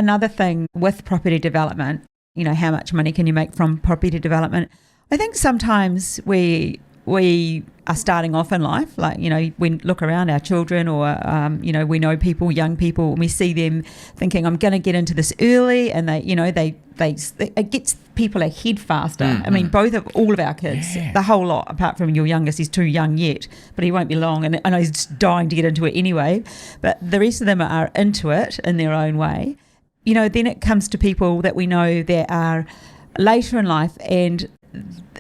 another thing with property development, how much money can you make from property development? I think sometimes we are starting off in life, like, we look around our children or, we know people, young people, and we see them thinking, I'm going to get into this early, and it gets people ahead faster. Mm-hmm. I mean, all of our kids, the whole lot, apart from your youngest, he's too young yet, but he won't be long, and I know he's dying to get into it anyway, but the rest of them are into it in their own way. Then it comes to people that we know that are later in life, and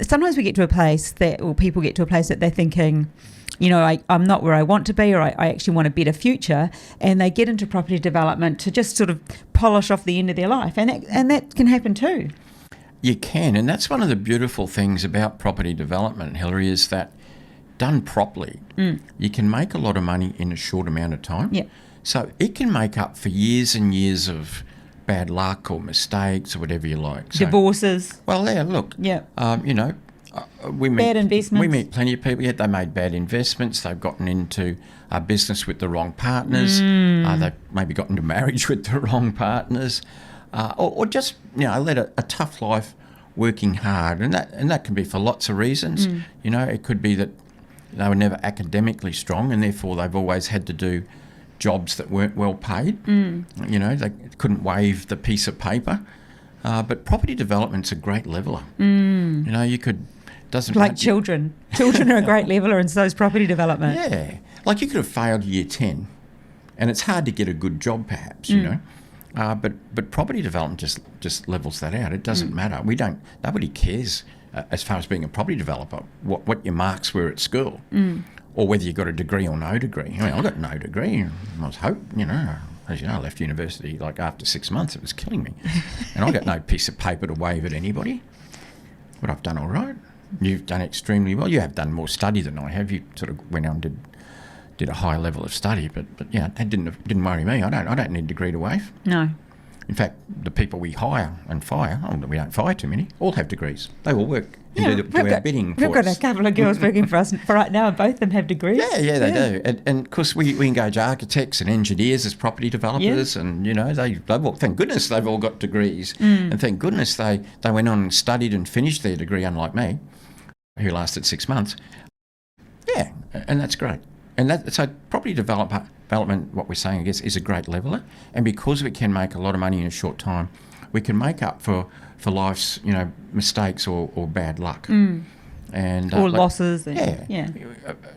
sometimes we get to a place people get to a place that they're thinking, I'm not where I want to be, or I actually want a better future, and they get into property development to just sort of polish off the end of their life, and that can happen too. You can, and that's one of the beautiful things about property development, Hilary, is that done properly, you can make a lot of money in a short amount of time. Yeah. So it can make up for years and years of bad luck or mistakes or whatever you like. So, divorces. Well, yeah, look. Yeah. Bad investments. We meet plenty of people. Yeah, they made bad investments. They've gotten into a business with the wrong partners. They've maybe got into marriage with the wrong partners, or just led a tough life, working hard, and that can be for lots of reasons. It could be that they were never academically strong, and therefore they've always had to do jobs that weren't well paid. They couldn't wave the piece of paper. But property development's a great leveler. You could children. Children are a great leveler, and so is property development. Yeah, like you could have failed year 10, and it's hard to get a good job, perhaps. But property development just levels that out. It doesn't matter. Nobody cares as far as being a property developer what your marks were at school. Or whether you got a degree or no degree. I got no degree. I was as you know, I left university like after 6 months. It was killing me. And I got no piece of paper to wave at anybody. But I've done all right. You've done extremely well. You have done more study than I have. You sort of went on and did a high level of study. But that didn't worry me. I don't need a degree to wave. No. In fact, the people we hire and fire, we don't fire too many, all have degrees. They all work and do our bidding for us. We've got a couple of girls working for us for right now, and both of them have degrees. Yeah, they do. And of course, we engage architects and engineers as property developers, and they've all, thank goodness they've all got degrees, and thank goodness they went on and studied and finished their degree, unlike me, who lasted 6 months. Yeah, and that's great. And so property development, what we're saying, I guess, is a great leveler. And because we can make a lot of money in a short time, we can make up for life's, mistakes or bad luck. And or losses. Yeah.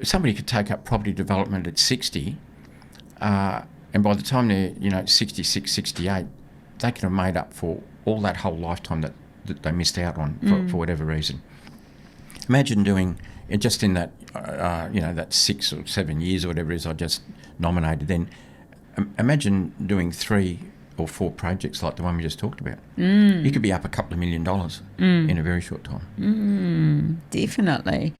Somebody could take up property development at 60, and by the time they're, 66, 68, they can have made up for all that whole lifetime that they missed out on for whatever reason. Imagine doing, just in that, that 6 or 7 years or whatever it is I just nominated then, imagine doing 3 or 4 projects like the one we just talked about. You could be up a couple of $1 million in a very short time. Definitely.